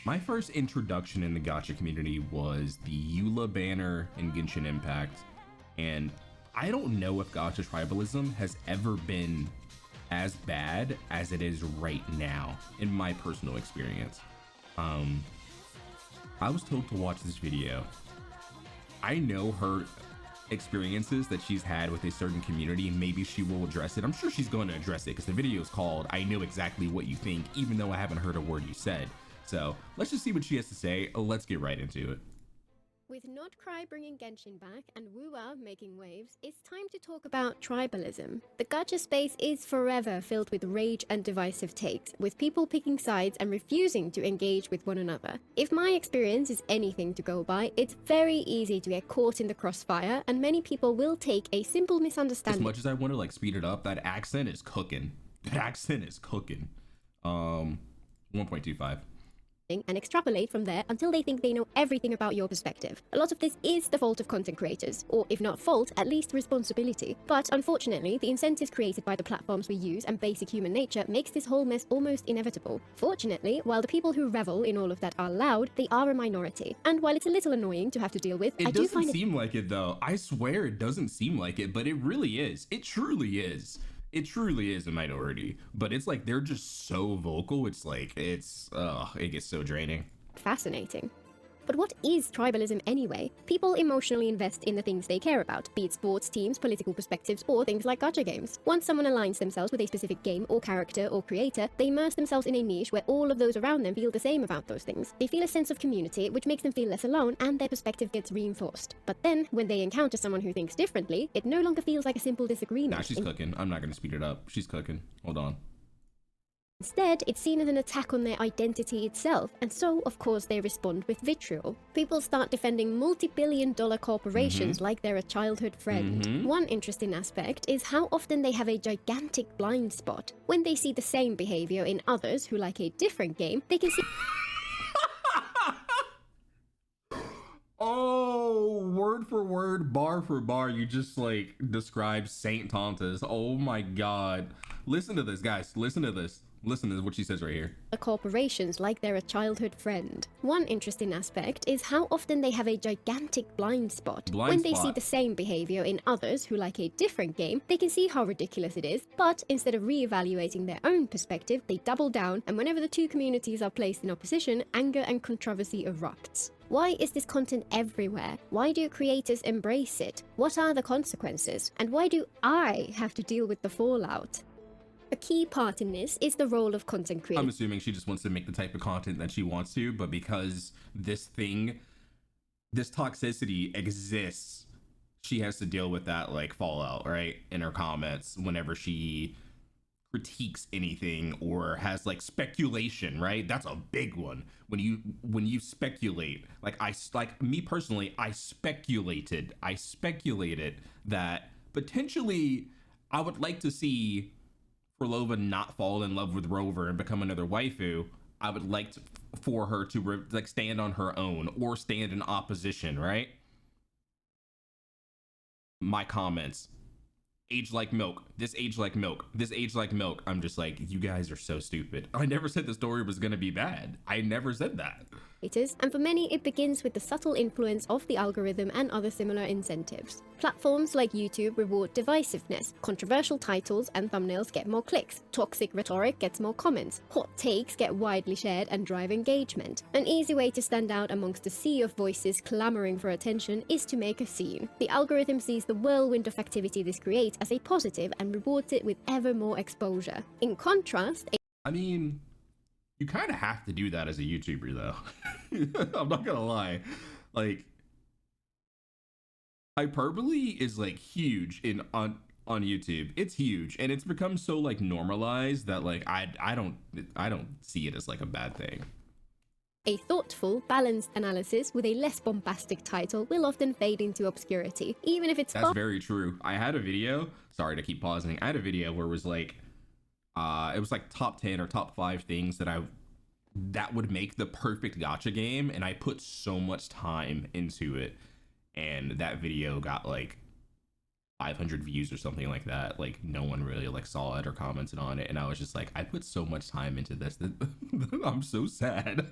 My first introduction in the gacha community was the Eula banner in Genshin Impact, and I don't know if gacha tribalism has ever been as bad as it is right now in my personal experience. I was told to watch this video. I know her experiences that she's had with a certain community, and maybe she will address it. I'm sure she's going to address it because the video is called I Know Exactly What You Think, even though I haven't heard a word you said. So let's just see what she has to say. Let's get right into it. With Notcry bringing Genshin back and Wuwa making waves, it's time to talk about tribalism. The gacha space is forever filled with rage and divisive takes, with people picking sides and refusing to engage with one another. If my experience is anything to go by, it's very easy to get caught in the crossfire, and many people will take a simple misunderstanding. As much as I want to like speed it up, that accent is cooking. That accent is cooking. 1.25. And extrapolate from there until they think they know everything about your perspective. A lot of this is the fault of content creators, or if not fault, at least responsibility. But unfortunately, the incentives created by the platforms we use and basic human nature makes this whole mess almost inevitable. Fortunately, while the people who revel in all of that are loud, they are a minority. And while it's a little annoying to have to deal with, it doesn't seem like it though. I swear it doesn't seem like it, but it really is. It truly is. It truly is a minority, but it's like they're just so vocal. It's like it gets so draining. Fascinating. But what is tribalism anyway? People emotionally invest in the things they care about, be it sports teams, political perspectives, or things like gacha games. Once someone aligns themselves with a specific game or character or creator, they immerse themselves in a niche where all of those around them feel the same about those things. They feel a sense of community, which makes them feel less alone, and their perspective gets reinforced. But then, when they encounter someone who thinks differently, it no longer feels like a simple disagreement. Nah, she's cooking. I'm not gonna speed it up. She's cooking. Hold on. Instead, it's seen as an attack on their identity itself, and so, of course, they respond with vitriol. People start defending multi-billion-dollar corporations like they're a childhood friend. One interesting aspect is how often they have a gigantic blind spot. When they see the same behavior in others who like a different game, they can see... Oh, word for word, bar for bar, you just like described SAINTONTAS. Oh my god. Listen to this, guys. Listen to this. Listen to what she says right here. Corporations like they're a childhood friend. One interesting aspect is how often they have a gigantic blind spot. When they see the same behavior in others who like a different game, they can see how ridiculous it is, but instead of re-evaluating their own perspective, they double down, and whenever the two communities are placed in opposition, anger and controversy erupts. Why is this content everywhere? Why do creators embrace it? What are the consequences? And why do I have to deal with the fallout? A key part in this is the role of content creators. I'm assuming she just wants to make the type of content that she wants to, but because this toxicity exists, she has to deal with that like fallout, right? In her comments whenever she critiques anything or has like speculation, right? That's a big one. When you speculate, like me personally, I speculated that potentially I would like to see Phrolova not fall in love with Rover and become another waifu. I would like for her to like stand on her own or stand in opposition, right? My comments, age like milk, this age like milk, this age like milk. I'm just like, you guys are so stupid. I never said the story was gonna be bad. I never said that. And for many, it begins with the subtle influence of the algorithm and other similar incentives. Platforms like YouTube reward divisiveness, controversial titles and thumbnails get more clicks, toxic rhetoric gets more comments, hot takes get widely shared and drive engagement. An easy way to stand out amongst a sea of voices clamoring for attention is to make a scene. The algorithm sees the whirlwind of activity this creates as a positive and rewards it with ever more exposure. In contrast, I mean, you kind of have to do that as a YouTuber though. I'm not gonna lie. Like, hyperbole is like huge on YouTube. It's huge, and it's become so like normalized that like I don't see it as like a bad thing. A thoughtful, balanced analysis with a less bombastic title will often fade into obscurity, even if it's... That's very true. I had a video, sorry to keep pausing, I had a video where it was like top 10 or top 5 things that would make the perfect gacha game, and I put so much time into it, and that video got like 500 views or something like that. Like no one really like saw it or commented on it, and I was just like, I put so much time into this that I'm so sad.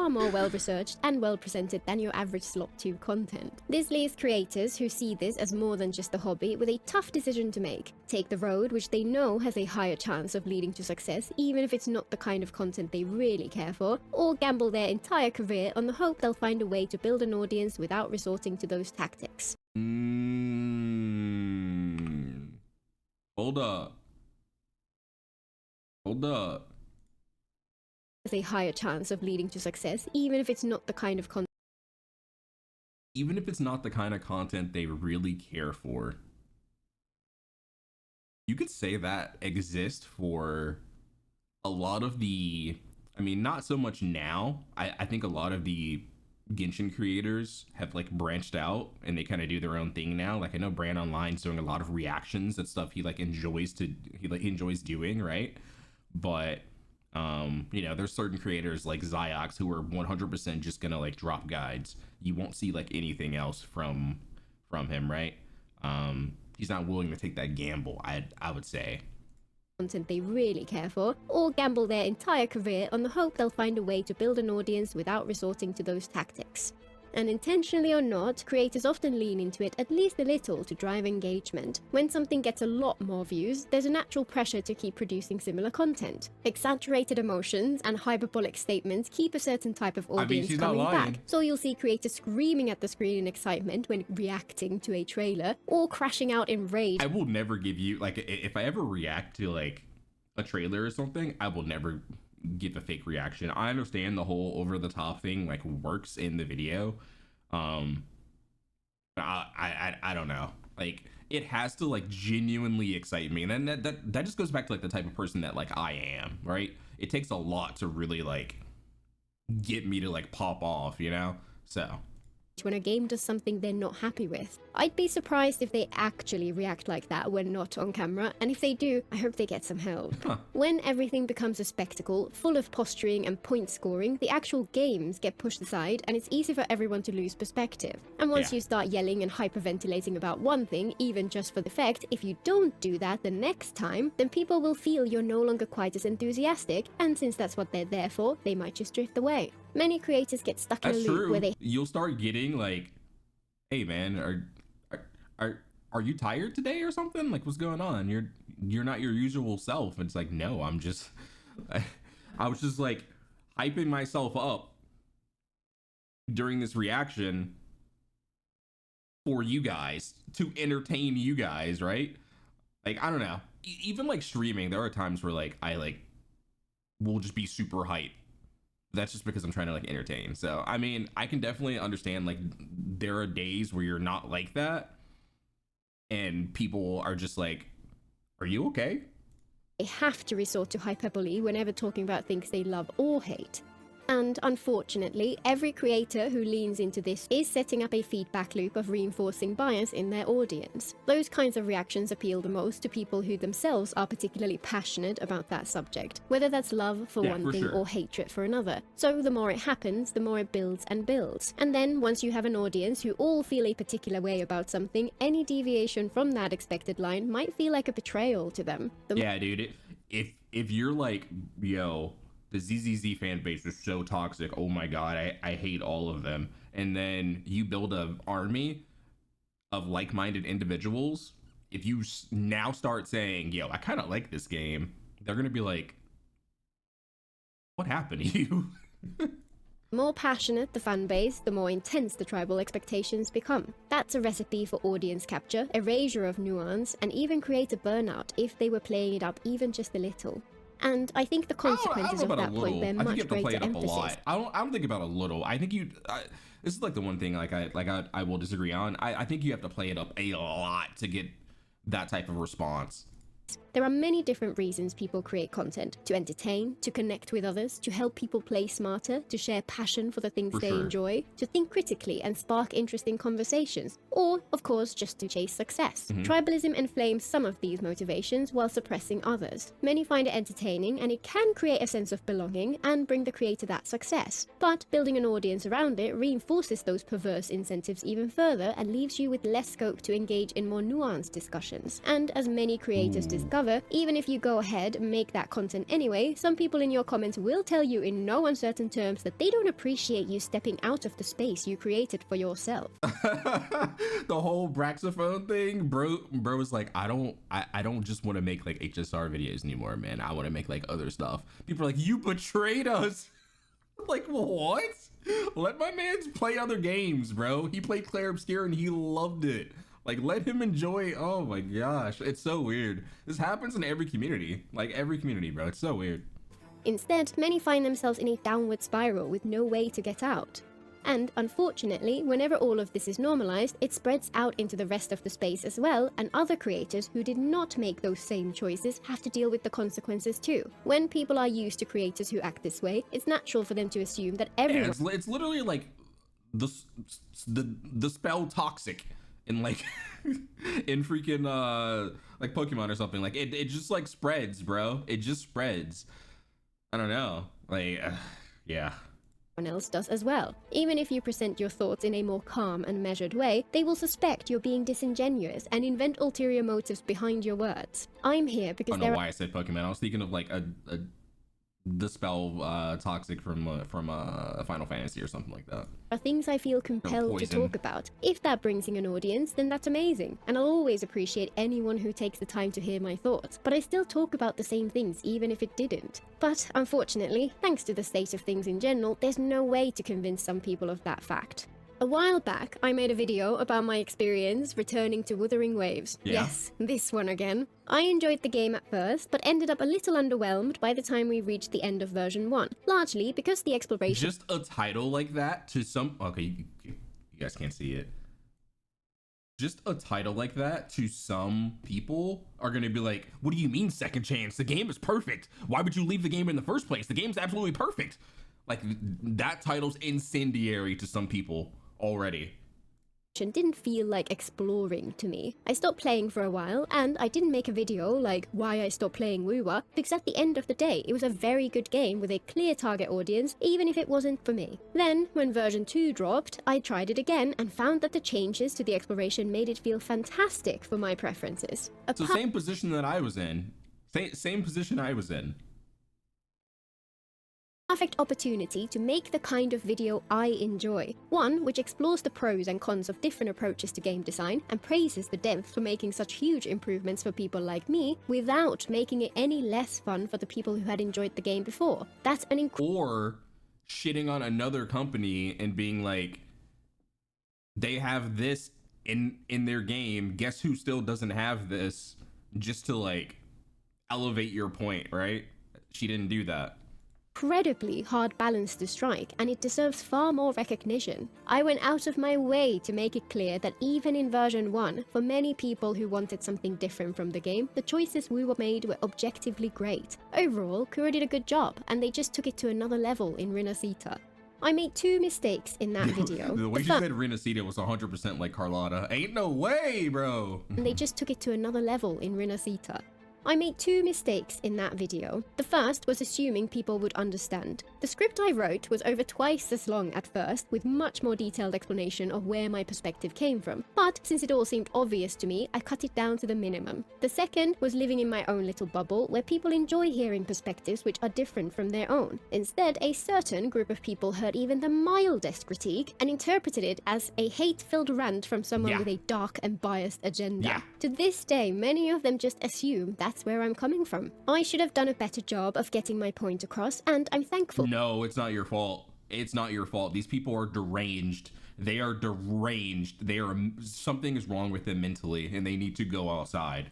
far more well-researched and well-presented than your average slot 2 content. This leaves creators who see this as more than just a hobby with a tough decision to make. Take the road which they know has a higher chance of leading to success, even if it's not the kind of content they really care for, or gamble their entire career on the hope they'll find a way to build an audience without resorting to those tactics. Hold up. Has a higher chance of leading to success, even if it's not the kind of content they really care for. You could say that exists for a lot of the, I mean, not so much now. I think a lot of the Genshin creators have like branched out and they kind of do their own thing now. Like I know Bran Online's doing a lot of reactions and stuff he enjoys doing, right? But you know, there's certain creators like Ziox who are 100% just gonna like drop guides. You won't see like anything else from him, right? He's not willing to take that gamble, I would say. Content they really care for, or gamble their entire career on the hope they'll find a way to build an audience without resorting to those tactics. And intentionally or not, creators often lean into it at least a little to drive engagement. When something gets a lot more views, there's a natural pressure to keep producing similar content. Exaggerated emotions and hyperbolic statements keep a certain type of audience coming back, so you'll see creators screaming at the screen in excitement when reacting to a trailer, or crashing out in rage. I will never give you, like, if I ever react to like a trailer or something, I will never give a fake reaction. I understand the whole over the top thing like works in the video. I don't know. Like it has to like genuinely excite me. And then that just goes back to like the type of person that like I am, right? It takes a lot to really like get me to like pop off, you know? So when a game does something they're not happy with. I'd be surprised if they actually react like that when not on camera, and if they do, I hope they get some help. When everything becomes a spectacle, full of posturing and point scoring, the actual games get pushed aside, and it's easy for everyone to lose perspective. And once you start yelling and hyperventilating about one thing, even just for the effect, if you don't do that the next time, then people will feel you're no longer quite as enthusiastic, and since that's what they're there for, they might just drift away. Many creators get stuck in a loop where you'll start getting like, hey man, are you tired today or something? Like what's going on? You're not your usual self. And it's like, no, I was just like hyping myself up during this reaction for you guys, to entertain you guys, right? Like I don't know, even like streaming, there are times where like I like will just be super hype. That's just because I'm trying to like entertain. So I mean, I can definitely understand like there are days where you're not like that and people are just like, are you okay? They have to resort to hyperbole whenever talking about things they love or hate. And unfortunately, every creator who leans into this is setting up a feedback loop of reinforcing bias in their audience. Those kinds of reactions appeal the most to people who themselves are particularly passionate about that subject, whether that's love for one thing or hatred for another. So the more it happens, the more it builds and builds. And then once you have an audience who all feel a particular way about something, any deviation from that expected line might feel like a betrayal to them. Yeah, dude, if you're like, yo, the ZZZ fan base is so toxic, oh my god, I hate all of them, and then you build an army of like-minded individuals, if you now start saying, yo, I kind of like this game, they're gonna be like, what happened to you? The more passionate the fan base, the more intense the tribal expectations become. That's a recipe for audience capture, erasure of nuance, and even create a burnout if they were playing it up even just a little. And I think the consequences of that point bear much greater emphasis. I don't think about a little. I think this is like the one thing I will disagree on. I think you have to play it up a lot to get that type of response. There are many different reasons people create content: to entertain, to connect with others, to help people play smarter, to share passion for the things they enjoy, to think critically and spark interesting conversations, or, of course, just to chase success. Tribalism inflames some of these motivations while suppressing others. Many find it entertaining, and it can create a sense of belonging and bring the creator that success. But building an audience around it reinforces those perverse incentives even further and leaves you with less scope to engage in more nuanced discussions. And as many creators discover, even if you go ahead and make that content anyway, some people in your comments will tell you in no uncertain terms that they don't appreciate you stepping out of the space you created for yourself. The whole Braxophone thing, bro was like, I don't just want to make like HSR videos anymore, man. I want to make like other stuff. People are like, you betrayed us. Like, what? Let my man play other games, bro. He played Clair Obscure and he loved it. Like, let him enjoy. Oh my gosh, it's so weird. This happens in every community, like every community, bro. It's so weird. Instead, many find themselves in a downward spiral with no way to get out. And unfortunately, whenever all of this is normalized, it spreads out into the rest of the space as well, and other creators who did not make those same choices have to deal with the consequences too. When people are used to creators who act this way, it's natural for them to assume that everyone— yeah, it's literally like the spell toxic in like in freaking like Pokemon or something. Like it just like spreads, bro. It just spreads. I don't know, like yeah. Everyone else does as well. Even if you present your thoughts in a more calm and measured way, they will suspect you're being disingenuous and invent ulterior motives behind your words. I'm here because I don't know why I said Pokemon. I was thinking of like the spell toxic from Final Fantasy or something like that. Are things I feel compelled to talk about. If that brings in an audience, then that's amazing, and I'll always appreciate anyone who takes the time to hear my thoughts, but I still talk about the same things even if it didn't. But unfortunately, thanks to the state of things in general, there's no way to convince some people of that fact. A while back, I made a video about my experience returning to Wuthering Waves. Yeah. Yes, this one again. I enjoyed the game at first, but ended up a little underwhelmed by the time we reached the end of version 1, largely because the exploration— Just a title like that to some— okay, you guys can't see it. Just a title like that to some people are going to be like, what do you mean second chance? The game is perfect. Why would you leave the game in the first place? The game's absolutely perfect. Like, that title's incendiary to some people already. Didn't feel like exploring to me. I stopped playing for a while, and I didn't make a video like why I stopped playing Wuwa, because at the end of the day, it was a very good game with a clear target audience, even if it wasn't for me. Then, when version 2 dropped, I tried it again and found that the changes to the exploration made it feel fantastic for my preferences. So same position that I was in. Same position I was in. Perfect opportunity to make the kind of video I enjoy. One which explores the pros and cons of different approaches to game design and praises the devs for making such huge improvements for people like me without making it any less fun for the people who had enjoyed the game before. That's an Or shitting on another company and being like, they have this in their game, guess who still doesn't have this, just to like elevate your point, right? She didn't do that. Incredibly hard balance to strike, and it deserves far more recognition. I went out of my way to make it clear that even in version 1, for many people who wanted something different from the game, the choices we were made were objectively great. Overall, Kura did a good job, and they just took it to another level in Renacita. I made 2 mistakes in that video. The way you said Renacita was 100% like Carlotta. Ain't no way, bro. And they just took it to another level in Renacita. I made 2 mistakes in that video. The first was assuming people would understand. The script I wrote was over twice as long at first, with much more detailed explanation of where my perspective came from. But since it all seemed obvious to me, I cut it down to the minimum. The second was living in my own little bubble where people enjoy hearing perspectives which are different from their own. Instead, a certain group of people heard even the mildest critique and interpreted it as a hate-filled rant from someone with a dark and biased agenda. To this day, many of them just assume that's where I'm coming from. I should have done a better job of getting my point across, and I'm thankful. No, it's not your fault. It's not your fault. These people are deranged. They are deranged. Something is wrong with them mentally, and they need to go outside.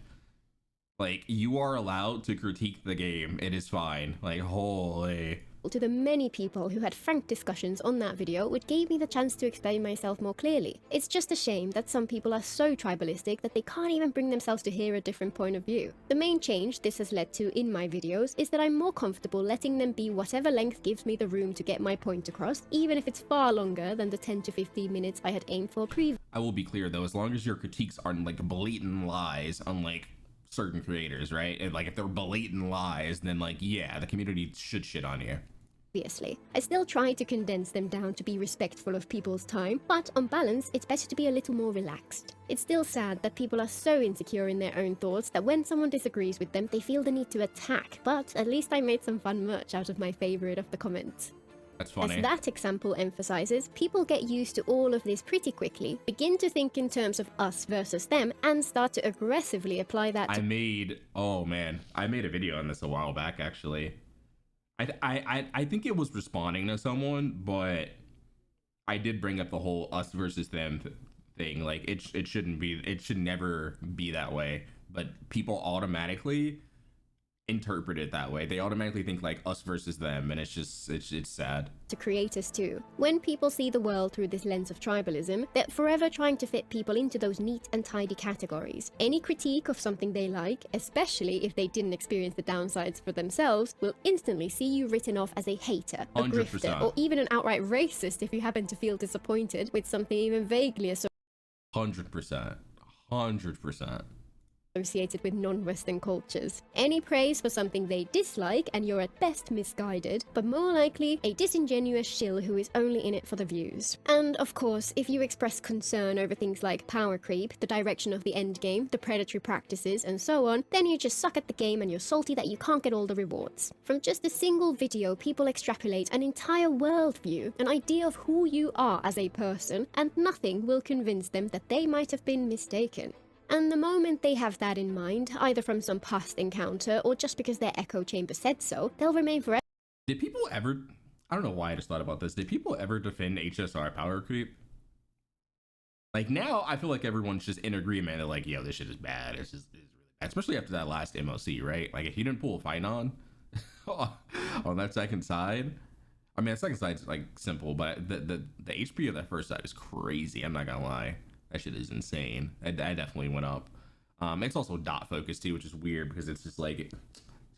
Like, you are allowed to critique the game. It is fine. Like, holy. To the many people who had frank discussions on that video, which gave me the chance to explain myself more clearly. It's just a shame that some people are so tribalistic that they can't even bring themselves to hear a different point of view. The main change this has led to in my videos is that I'm more comfortable letting them be whatever length gives me the room to get my point across, even if it's far longer than the 10 to 15 minutes I had aimed for previously. I will be clear though, as long as your critiques aren't like blatant lies, unlike certain creators, right? And like if they're blatant lies, then like, yeah, the community should shit on you. obviously. I still try to condense them down to be respectful of people's time, but on balance, it's better to be a little more relaxed. It's still sad that people are so insecure in their own thoughts that when someone disagrees with them, they feel the need to attack, but at least I made some fun merch out of my favorite of the comments. That's funny. As that example emphasizes, people get used to all of this pretty quickly, begin to think in terms of us versus them, and start to aggressively apply that to— oh man, I made a video on this a while back, actually. I think it was responding to someone, but I did bring up the whole us versus them thing. Like it should never be that way, but people automatically interpret it that way. They automatically think like us versus them, and it's sad. To creators too. When people see the world through this lens of tribalism, they're forever trying to fit people into those neat and tidy categories. Any critique of something they like, especially if they didn't experience the downsides for themselves, will instantly see you written off as a hater, a 100%. grifter, or even an outright racist if you happen to feel disappointed with something even vaguely 100%. associated with non-Western cultures. Any praise for something they dislike and you're at best misguided, but more likely a disingenuous shill who is only in it for the views. And of course, if you express concern over things like power creep, the direction of the endgame, the predatory practices, and so on, then you just suck at the game and you're salty that you can't get all the rewards. From just a single video, people extrapolate an entire worldview, an idea of who you are as a person, and nothing will convince them that they might have been mistaken. And the moment they have that in mind, either from some past encounter or just because their echo chamber said so, they'll remain forever. Did people ever, I don't know why I just thought about this, did people ever defend HSR power creep? Like now, I feel like everyone's just in agreement that like, yo, this shit is bad. It's really bad. Especially after that last MOC, right? Like if you didn't pull a fight on that second side, I mean, that second side's like simple, but the HP of that first side is crazy. I'm not gonna lie. That shit is insane. I definitely went up. It's also dot focus too, which is weird because it's just like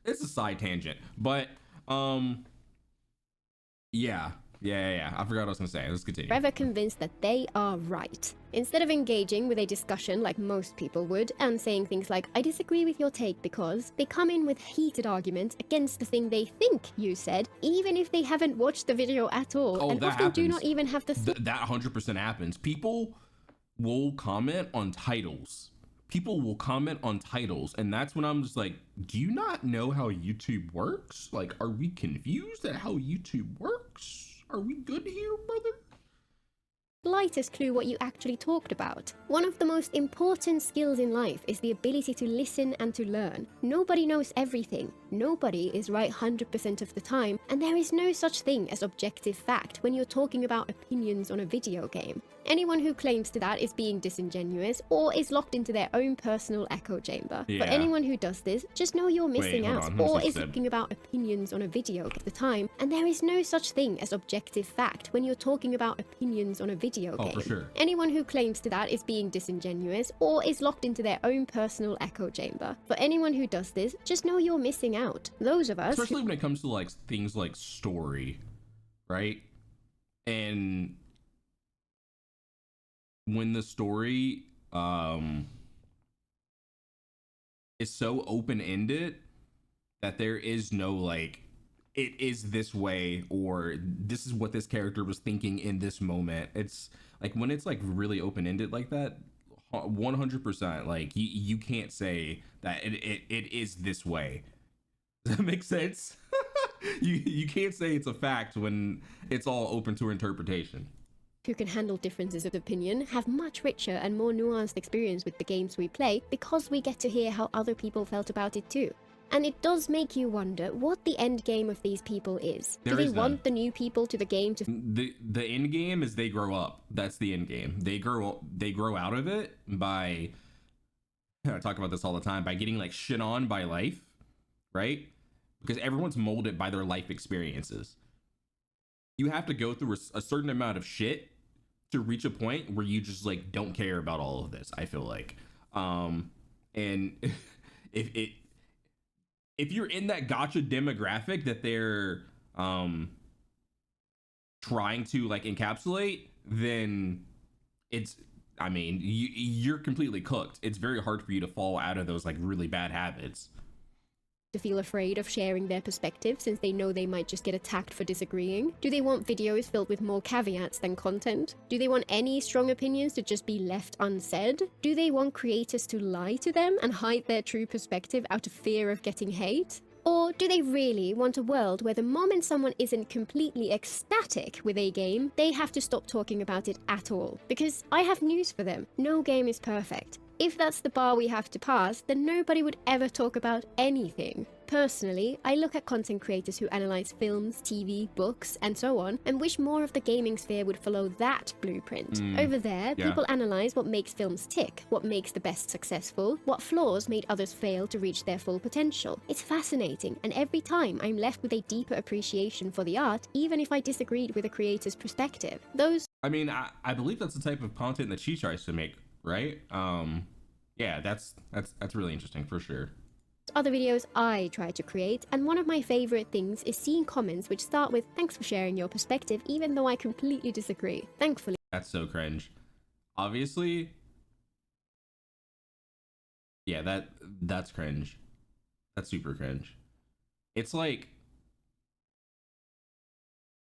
it's a side tangent. But yeah. I forgot what I was gonna say. Let's continue. Forever convinced that they are right. Instead of engaging with a discussion like most people would and saying things like, I disagree with your take because, they come in with heated arguments against the thing they think you said, even if they haven't watched the video at all, and often do not even have the— that 100% happens. People will comment on titles. And that's when I'm just like, do you not know how YouTube works? Like, are we confused at how YouTube works? Are we good here, brother? Slightest clue what you actually talked about. One of the most important skills in life is the ability to listen and to learn. Nobody knows everything. Nobody is right 100% of the time, and there is no such thing as objective fact when you're talking about opinions on a video game. Anyone who claims to that is being disingenuous or is locked into their own personal echo chamber. Yeah. For anyone who does this, just know you're missing out on. or is talking about opinions on a video game at the time, and there is no such thing as objective fact when you're talking about opinions on a video game. For sure. Anyone who claims to that is being disingenuous or is locked into their own personal echo chamber. For anyone who does this, just know you're missing out. Those of us— especially when it comes to like things like story, right? And when the story is so open-ended that there is no like, it is this way or this is what this character was thinking in this moment. It's like when it's like really open-ended like that, 100%, like you can't say that it is this way. Does that make sense? you can't say it's a fact when it's all open to interpretation. Who can handle differences of opinion have much richer and more nuanced experience with the games we play because we get to hear how other people felt about it too. And it does make you wonder what the end game of these people is. Do they want the new people to the game to— the end game is they grow up. That's the end game. They grow out of it by, I talk about this all the time, by getting like shit on by life, right? Because everyone's molded by their life experiences. You have to go through a certain amount of shit to reach a point where you just like don't care about all of this, I feel like. And if you're in that gacha demographic that they're trying to like encapsulate, then it's, I mean, you're completely cooked. It's very hard for you to fall out of those like really bad habits. to feel afraid of sharing their perspective since they know they might just get attacked for disagreeing? Do they want videos filled with more caveats than content? Do they want any strong opinions to just be left unsaid? Do they want creators to lie to them and hide their true perspective out of fear of getting hate? Or do they really want a world where the moment someone isn't completely ecstatic with a game, they have to stop talking about it at all? Because I have news for them, no game is perfect. If that's the bar we have to pass, then nobody would ever talk about anything. Personally, I look at content creators who analyze films, TV, books, and so on, and wish more of the gaming sphere would follow that blueprint. Over there, people analyze what makes films tick, what makes the best successful, what flaws made others fail to reach their full potential. It's fascinating, and every time I'm left with a deeper appreciation for the art, even if I disagreed with a creator's perspective. I mean, I believe that's the type of content that she tries to make, right? Yeah, that's really interesting for sure. Other videos I try to create, and one of my favorite things is seeing comments which start with "thanks for sharing your perspective," even though I completely disagree. Thankfully, that's so cringe. Obviously, yeah, that's cringe. That's super cringe. It's like,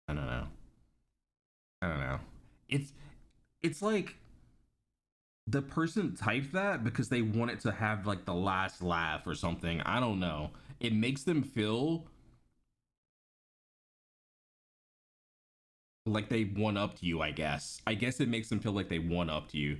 I don't know. It's like the person typed that because they want it to have like the last laugh or something. I don't know. It makes them feel like they one-upped you, I guess. I guess it makes them feel like they one-upped you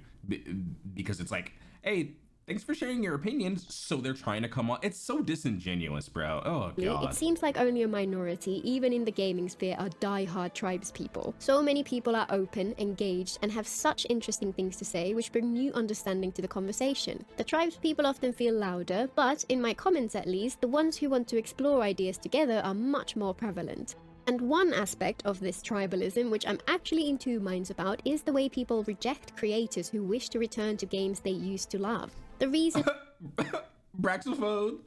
because it's like, hey, thanks for sharing your opinions. So they're trying to come on. It's so disingenuous, bro. Oh, God. It seems like only a minority, even in the gaming sphere, are die-hard tribes people. So many people are open, engaged, and have such interesting things to say, which bring new understanding to the conversation. The tribes people often feel louder, but in my comments at least, the ones who want to explore ideas together are much more prevalent. And one aspect of this tribalism, which I'm actually in two minds about, is the way people reject creators who wish to return to games they used to love. The reason... Braxophone.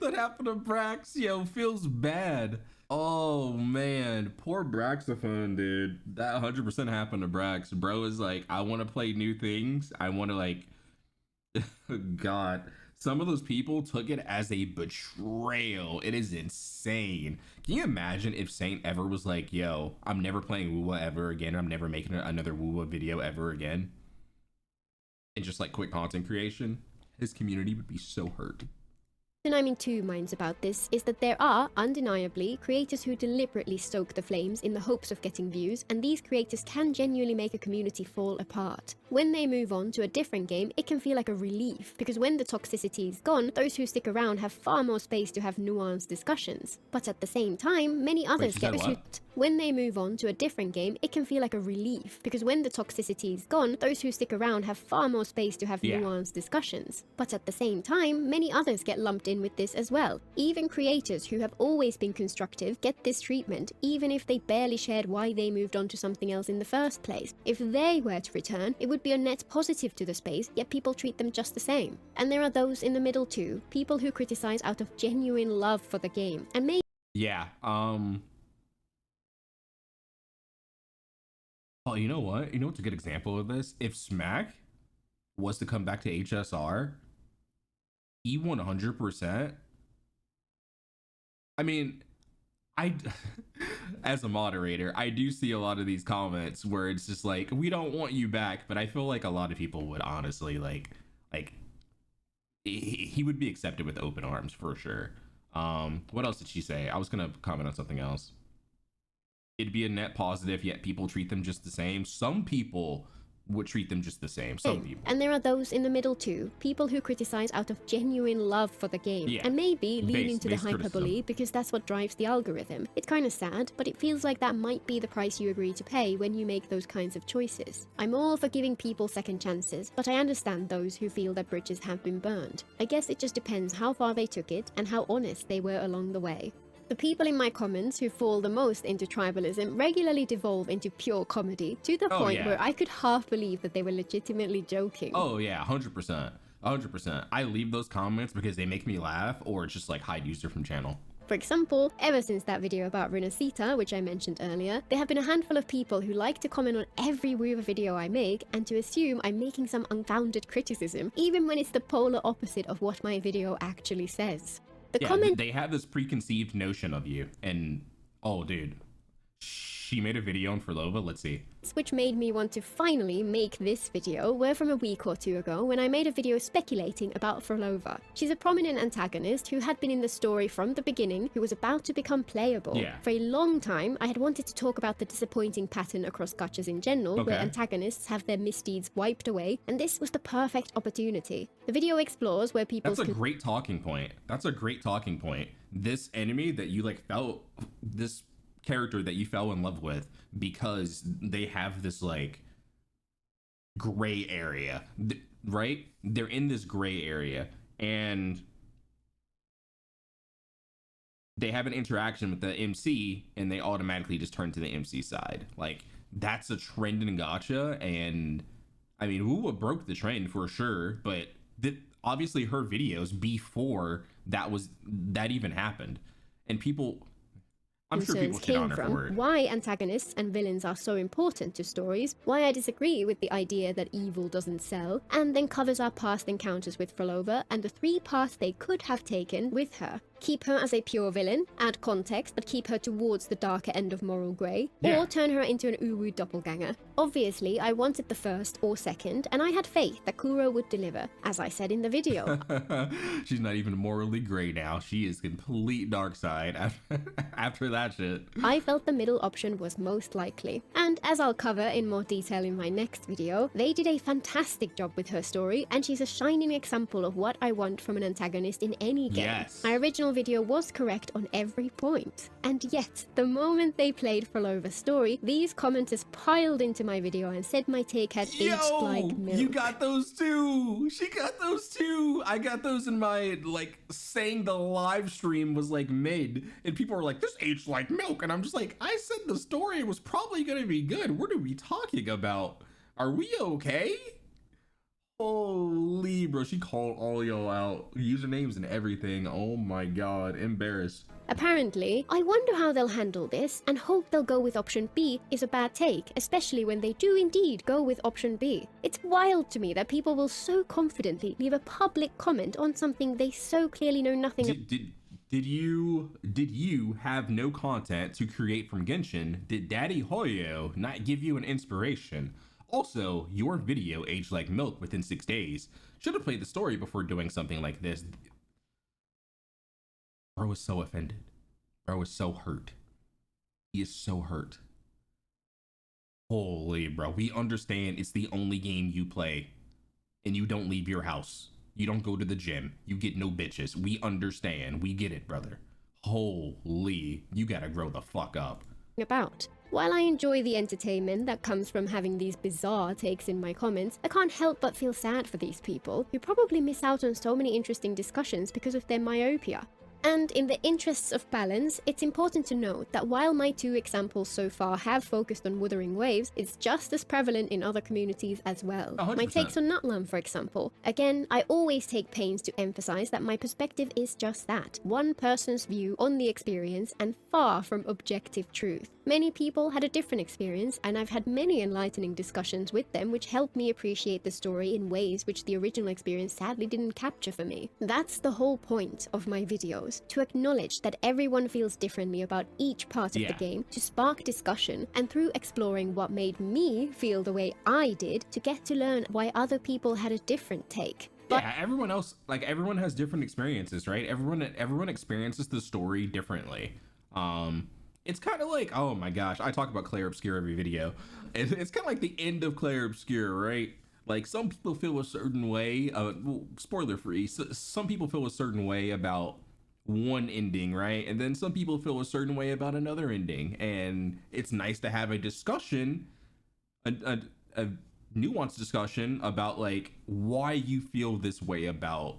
That happened to Brax. Yo, feels bad. Oh, man. Poor Braxophone, dude. That 100% happened to Brax. Bro is like, I want to play new things. I want to, like... God. Some of those people took it as a betrayal. It is insane. Can you imagine if Saint ever was like, yo, I'm never playing Wuwa ever again. I'm never making another Wuwa video ever again. And just like quit content creation. His community would be so hurt. And I'm in two minds about this is that there are, undeniably, creators who deliberately stoke the flames in the hopes of getting views, and these creators can genuinely make a community fall apart. When they move on to a different game, it can feel like a relief, because when the toxicity is gone, those who stick around have far more space to have nuanced discussions. But at the same time, many others get what? When they move on to a different game, it can feel like a relief, because when the toxicity is gone, those who stick around have far more space to have nuanced discussions. But at the same time, many others get lumped in with this as well. Even creators who have always been constructive get this treatment, even if they barely shared why they moved on to something else in the first place. If they were to return, it would be a net positive to the space, yet people treat them just the same. And there are those in the middle too, people who criticize out of genuine love for the game, and maybe Oh, you know what? You know what's a good example of this? If Smack was to come back to HSR, he 100%. I mean, as a moderator, I do see a lot of these comments where it's just like, we don't want you back, but I feel like a lot of people would honestly like he would be accepted with open arms for sure. What else did she say? I was gonna comment on something else. It'd be a net positive, yet people treat them just the same. Some people would treat them just the same. Some people. And there are those in the middle too, people who criticize out of genuine love for the game, and maybe lean into the hyperbole because that's what drives the algorithm. It's kind of sad, but it feels like that might be the price you agree to pay when you make those kinds of choices. I'm all for giving people second chances, but I understand those who feel that bridges have been burned. I guess it just depends how far they took it and how honest they were along the way. The people in my comments who fall the most into tribalism regularly devolve into pure comedy, to the point where I could half believe that they were legitimately joking. Oh yeah, 100%. 100%. I leave those comments because they make me laugh, or it's just like hide user from channel. For example, ever since that video about Renacita, which I mentioned earlier, there have been a handful of people who like to comment on every Weaver video I make and to assume I'm making some unfounded criticism, even when it's the polar opposite of what my video actually says. They have this preconceived notion of you, and oh dude, she made a video on Phrolova, let's see. Which made me want to finally make this video were from a week or two ago when I made a video speculating about Phrolova. She's a prominent antagonist who had been in the story from the beginning, who was about to become playable. For a long time, I had wanted to talk about the disappointing pattern across gachas in general, where antagonists have their misdeeds wiped away, and this was the perfect opportunity. The video explores where people... That's a great talking point. That's a great talking point. This enemy that you like felt, this character that you fell in love with because they have this like gray area, right? They're in this gray area and they have an interaction with the MC and they automatically just turn to the MC side. Like, that's a trend in gacha, and I mean, Wuwa broke the trend for sure, but obviously her videos before that even happened, and people, I'm sure people shit on her for it. Why antagonists and villains are so important to stories, why I disagree with the idea that evil doesn't sell, and then covers our past encounters with Phrolova and the 3 paths they could have taken with her. Keep her as a pure villain, add context, but keep her towards the darker end of moral grey, or turn her into an Uwu doppelganger. Obviously, I wanted the first or second, and I had faith that Kuro would deliver, as I said in the video. She's not even morally grey now. She is complete dark side after that shit. I felt the middle option was most likely. And as I'll cover in more detail in my next video, they did a fantastic job with her story, and she's a shining example of what I want from an antagonist in any game. Yes. My original video was correct on every point. And yet, the moment they played Phrolova's story, these commenters piled into my video and said my take had aged like milk. You got those too! She got those too! I got those in my, like, saying the live stream was like mid, and people were like, this aged like milk, and I'm just like, I said the story was probably gonna be good. What are we talking about? Are we okay? Holy bro, she called all y'all out, usernames and everything. Oh my god, embarrassed. Apparently, I wonder how they'll handle this, and hope they'll go with option B is a bad take, especially when they do indeed go with option B. It's wild to me that people will so confidently leave a public comment on something they so clearly know nothing about. Did you have no content to create from Genshin? Did Daddy Hoyo not give you an inspiration? Also, your video aged like milk within 6 days. Should have played the story before doing something like this. Bro was so offended. Bro was so hurt. He is so hurt. Holy bro, we understand it's the only game you play and you don't leave your house. You don't go to the gym. You get no bitches. We understand. We get it, brother. Holy, you gotta grow the fuck up. While I enjoy the entertainment that comes from having these bizarre takes in my comments, I can't help but feel sad for these people who probably miss out on so many interesting discussions because of their myopia. And in the interests of balance, it's important to note that while my 2 examples so far have focused on Wuthering Waves, it's just as prevalent in other communities as well. 100%. My takes on Nutlam, for example. Again, I always take pains to emphasize that my perspective is just that, one person's view on the experience and far from objective truth. Many people had a different experience, and I've had many enlightening discussions with them which helped me appreciate the story in ways which the original experience sadly didn't capture for me. That's the whole point of my videos, to acknowledge that everyone feels differently about each part of the game, to spark discussion, and through exploring what made me feel the way I did, to get to learn why other people had a different take. Yeah, everyone else, like, everyone has different experiences, right? Everyone experiences the story differently. It's kind of like, oh my gosh, I talk about Claire Obscure every video. It's kind of like the end of Claire Obscure, right? Like, some people feel a certain way, well, spoiler free, some people feel a certain way about one ending, right? And then some people feel a certain way about another ending. And it's nice to have a discussion, a nuanced discussion about like why you feel this way about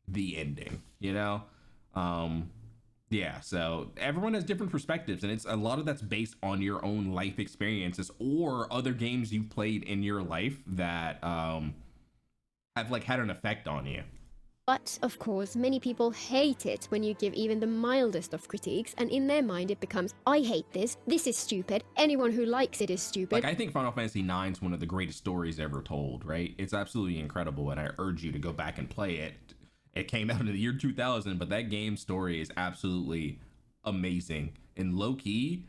the ending, you know? Yeah, so everyone has different perspectives, and it's a lot of that's based on your own life experiences or other games you've played in your life that have like had an effect on you. But, of course, many people hate it when you give even the mildest of critiques, and in their mind it becomes, I hate this is stupid, anyone who likes it is stupid. Like, I think Final Fantasy IX is one of the greatest stories ever told, right? It's absolutely incredible, and I urge you to go back and play it. It came out in the year 2000, but that game story is absolutely amazing. And low-key,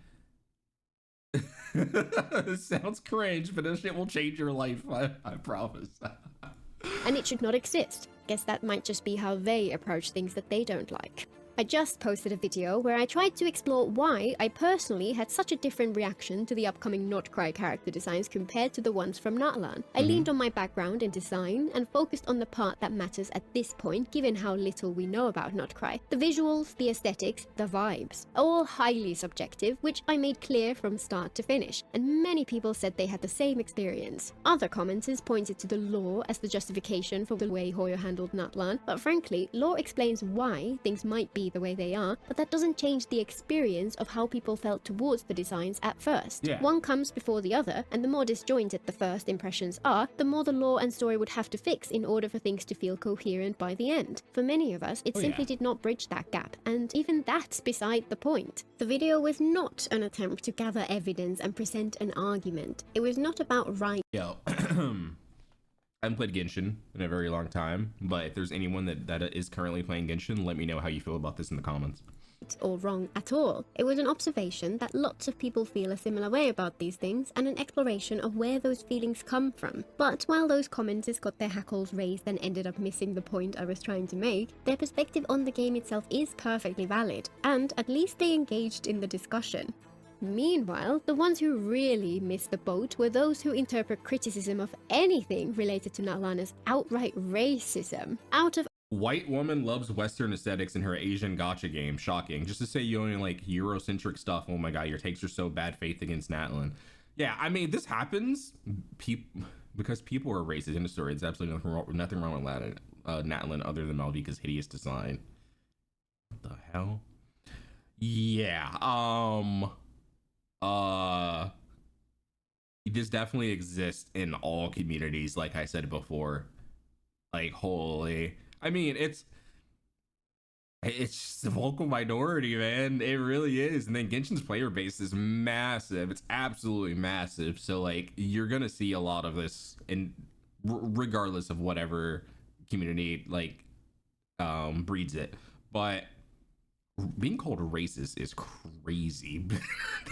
it sounds cringe, but this shit will change your life, I promise. And it should not exist. Guess that might just be how they approach things that they don't like. I just posted a video where I tried to explore why I personally had such a different reaction to the upcoming Not Cry character designs compared to the ones from Natlan. I leaned on my background in design and focused on the part that matters at this point given how little we know about Not Cry. The visuals, the aesthetics, the vibes, all highly subjective, which I made clear from start to finish, and many people said they had the same experience. Other commenters pointed to the lore as the justification for the way Hoyo handled Natlan, but frankly, lore explains why things might be the way they are, but that doesn't change the experience of how people felt towards the designs at first. Yeah. One comes before the other, and the more disjointed the first impressions are, the more the lore and story would have to fix in order for things to feel coherent by the end. For many of us, it simply did not bridge that gap, and even that's beside the point. The video was not an attempt to gather evidence and present an argument. It was not about right. Yo, I haven't played Genshin in a very long time, but if there's anyone that is currently playing Genshin, let me know how you feel about this in the comments. Or wrong at all. It was an observation that lots of people feel a similar way about these things, and an exploration of where those feelings come from. But while those commenters got their hackles raised and ended up missing the point I was trying to make, their perspective on the game itself is perfectly valid, and at least they engaged in the discussion. Meanwhile, the ones who really missed the boat were those who interpret criticism of anything related to Natlan as outright racism. Out of White woman loves Western aesthetics in her Asian gacha game. Shocking. Just to say you only like Eurocentric stuff. Oh my god, your takes are so bad. Faith against Natlan. Yeah, I mean, this happens because people are racist in the story. It's absolutely nothing wrong with Natlan other than Malvika's hideous design. What the hell? Yeah, this definitely exists in all communities, like I said before. Like, holy, I mean, it's just a vocal minority, man. It really is. And then Genshin's player base is massive. It's absolutely massive. So like, you're gonna see a lot of this, in regardless of whatever community like breeds it. But being called racist is crazy.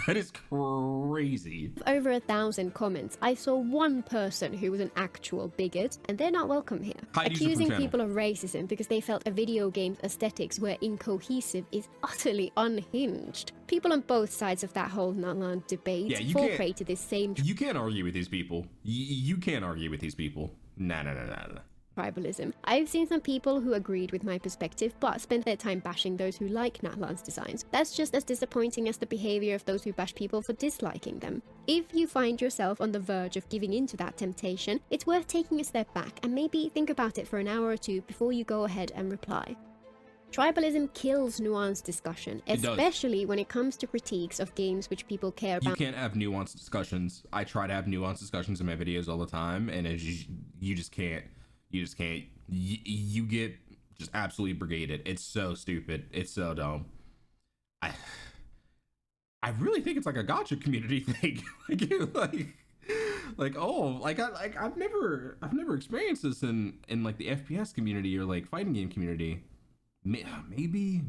That is crazy. Over 1,000 comments, I saw one person who was an actual bigot, and they're not welcome here. Accusing people of racism because they felt a video game's aesthetics were incohesive is utterly unhinged. People on both sides of that whole Natlan debate fall prey to this same... You can't argue with these people. You can't argue with these people. Nah. Tribalism. I've seen some people who agreed with my perspective but spent their time bashing those who like Natlan's designs. That's just as disappointing as the behavior of those who bash people for disliking them. If you find yourself on the verge of giving into that temptation, it's worth taking a step back and maybe think about it for an hour or two before you go ahead and reply. Tribalism kills nuanced discussion, especially when it comes to critiques of games which people care about. You can't have nuanced discussions. I try to have nuanced discussions in my videos all the time, and you just can't. You get just absolutely brigaded. It's so stupid. It's so dumb. I really think it's like a Gacha Commuity thing. I've never experienced this in like the FPS community or like fighting game community. Maybe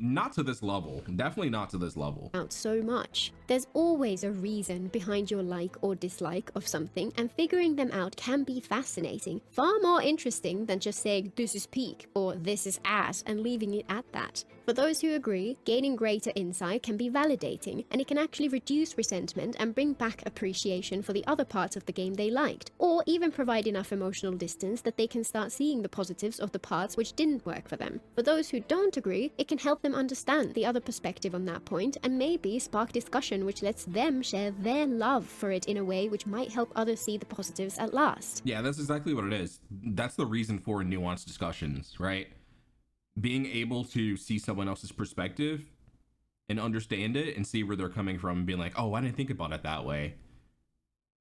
not to this level. Definitely not to this level. Out so much. There's always a reason behind your like or dislike of something, and figuring them out can be fascinating. Far more interesting than just saying this is peak or this is ass and leaving it at that. For those who agree, gaining greater insight can be validating, and it can actually reduce resentment and bring back appreciation for the other parts of the game they liked, or even provide enough emotional distance that they can start seeing the positives of the parts which didn't work for them. For those who don't agree, it can help them understand the other perspective on that point, and maybe spark discussion which lets them share their love for it in a way which might help others see the positives at last. Yeah, that's exactly what it is. That's the reason for nuanced discussions, right? Being able to see someone else's perspective and understand it and see where they're coming from and being like, oh, I didn't think about it that way,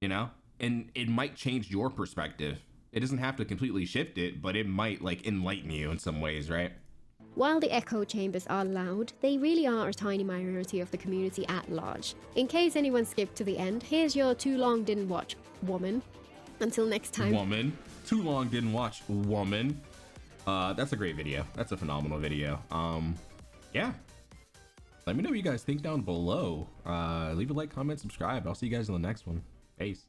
you know? And it might change your perspective It doesn't have to completely shift it, but it might like enlighten you in some ways, right? While the echo chambers are loud, they really are a tiny minority of the community at large. In case anyone skipped to the end, here's your too long didn't watch, woman. Until next time. Woman. Too long didn't watch, woman. That's a great video. That's a phenomenal video. Yeah. Let me know what you guys think down below. Leave a like, comment, subscribe. I'll see you guys in the next one. Peace.